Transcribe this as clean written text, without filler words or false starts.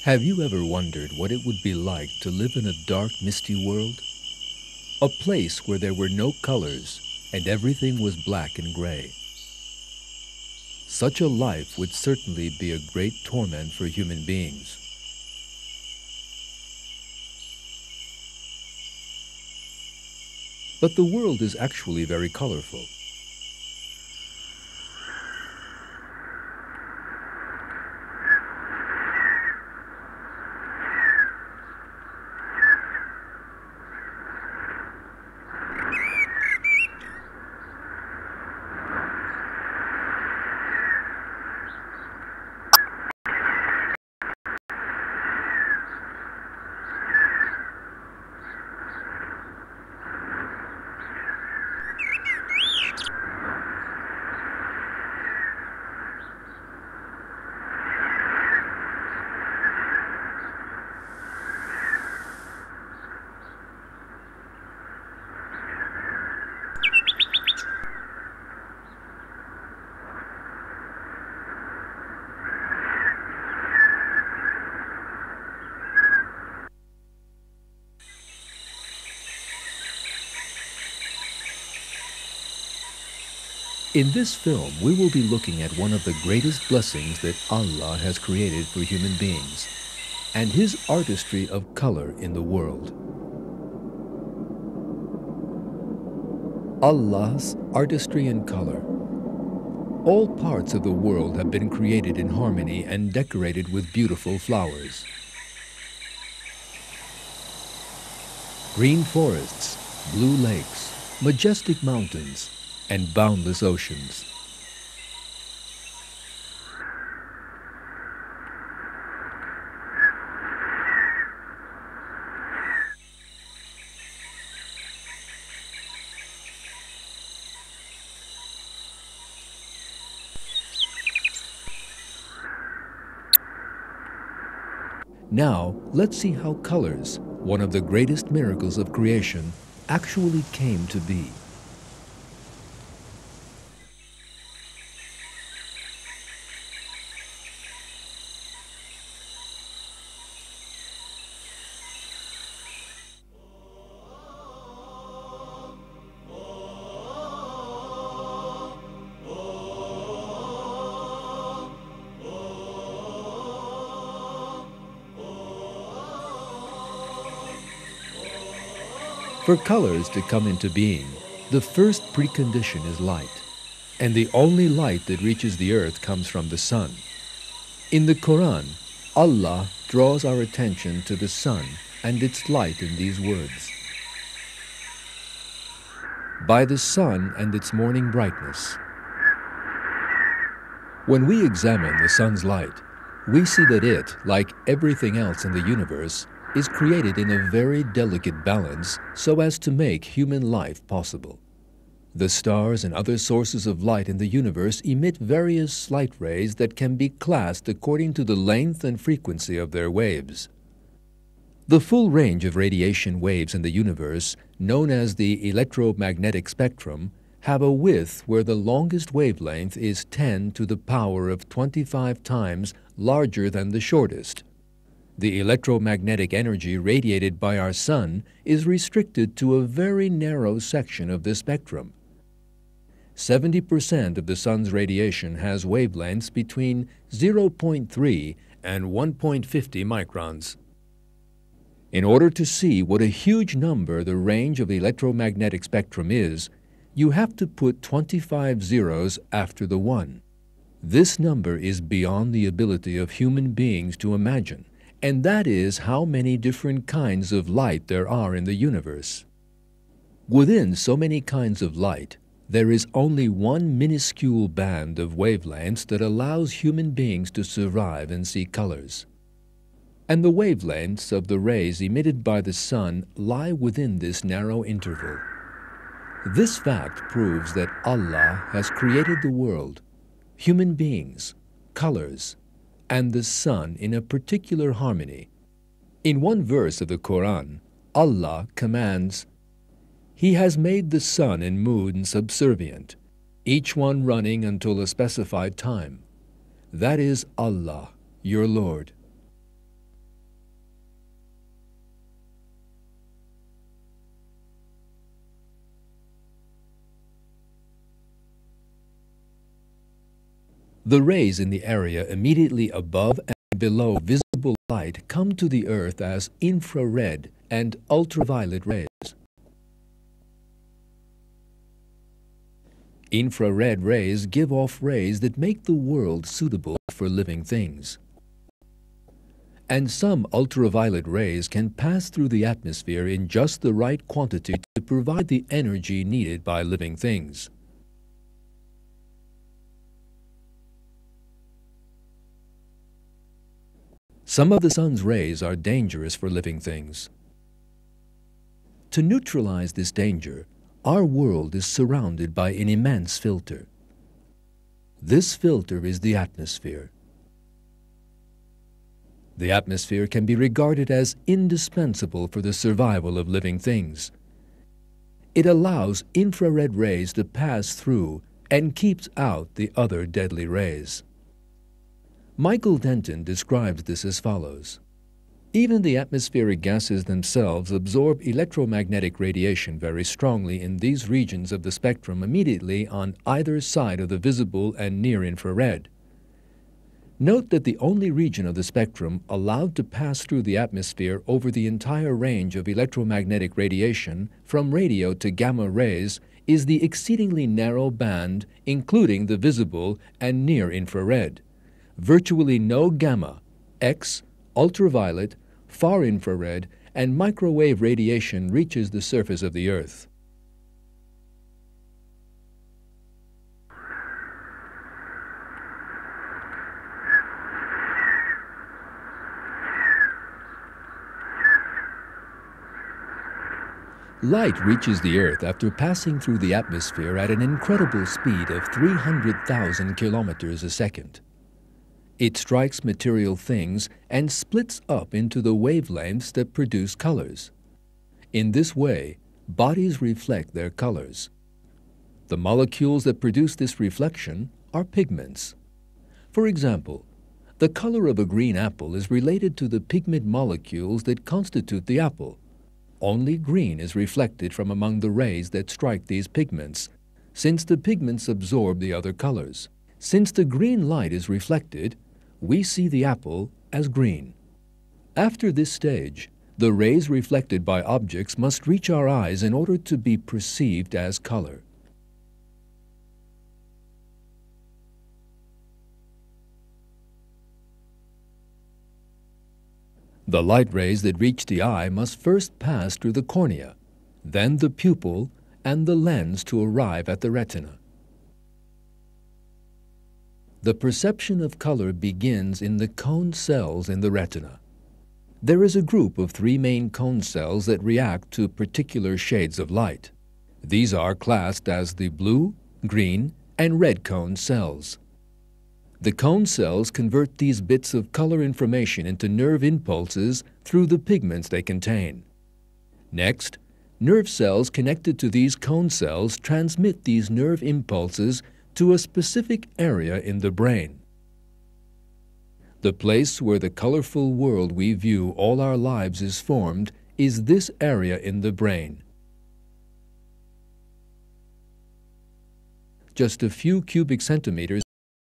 Have you ever wondered what it would be like to live in a dark, misty world? A place where there were no colors and everything was black and gray. Such a life would certainly be a great torment for human beings. But the world is actually very colorful. In this film, we will be looking at one of the greatest blessings that Allah has created for human beings, and His artistry of color in the world. Allah's artistry in color. All parts of the world have been created in harmony and decorated with beautiful flowers. Green forests, blue lakes, majestic mountains, and boundless oceans. Now, let's see how colors, one of the greatest miracles of creation, actually came to be. For colors to come into being, the first precondition is light, and the only light that reaches the earth comes from the sun. In the Quran, Allah draws our attention to the sun and its light in these words. By the sun and its morning brightness. When we examine the sun's light, we see that it, like everything else in the universe, is created in a very delicate balance so as to make human life possible. The stars and other sources of light in the universe emit various light rays that can be classed according to the length and frequency of their waves. The full range of radiation waves in the universe, known as the electromagnetic spectrum, have a width where the longest wavelength is 10 to the power of 25 times larger than the shortest. The electromagnetic energy radiated by our sun is restricted to a very narrow section of this spectrum. 70% of the sun's radiation has wavelengths between 0.3 and 1.50 microns. In order to see what a huge number the range of the electromagnetic spectrum is, you have to put 25 zeros after the 1. This number is beyond the ability of human beings to imagine. And that is how many different kinds of light there are in the universe. Within so many kinds of light, there is only one minuscule band of wavelengths that allows human beings to survive and see colors. And the wavelengths of the rays emitted by the sun lie within this narrow interval. This fact proves that Allah has created the world, human beings, colors, and the sun in a particular harmony. In one verse of the Quran, Allah commands, "He has made the sun and moon subservient, each one running until a specified time. That is Allah, your Lord." The rays in the area immediately above and below visible light come to the Earth as infrared and ultraviolet rays. Infrared rays give off rays that make the world suitable for living things. And some ultraviolet rays can pass through the atmosphere in just the right quantity to provide the energy needed by living things. Some of the sun's rays are dangerous for living things. To neutralize this danger, our world is surrounded by an immense filter. This filter is the atmosphere. The atmosphere can be regarded as indispensable for the survival of living things. It allows infrared rays to pass through and keeps out the other deadly rays. Michael Denton describes this as follows. Even the atmospheric gases themselves absorb electromagnetic radiation very strongly in these regions of the spectrum immediately on either side of the visible and near infrared. Note that the only region of the spectrum allowed to pass through the atmosphere over the entire range of electromagnetic radiation from radio to gamma rays is the exceedingly narrow band including the visible and near infrared. Virtually no gamma, X, ultraviolet, far infrared, and microwave radiation reaches the surface of the Earth. Light reaches the Earth after passing through the atmosphere at an incredible speed of 300,000 kilometers a second. It strikes material things and splits up into the wavelengths that produce colors. In this way, bodies reflect their colors. The molecules that produce this reflection are pigments. For example, the color of a green apple is related to the pigment molecules that constitute the apple. Only green is reflected from among the rays that strike these pigments, since the pigments absorb the other colors. Since the green light is reflected, we see the apple as green. After this stage, the rays reflected by objects must reach our eyes in order to be perceived as color. The light rays that reach the eye must first pass through the cornea, then the pupil and the lens to arrive at the retina. The perception of color begins in the cone cells in the retina. There is a group of 3 main cone cells that react to particular shades of light. These are classed as the blue, green, and red cone cells. The cone cells convert these bits of color information into nerve impulses through the pigments they contain. Next, nerve cells connected to these cone cells transmit these nerve impulses to a specific area in the brain. The place where the colorful world we view all our lives is formed is this area in the brain. Just a few cubic centimeters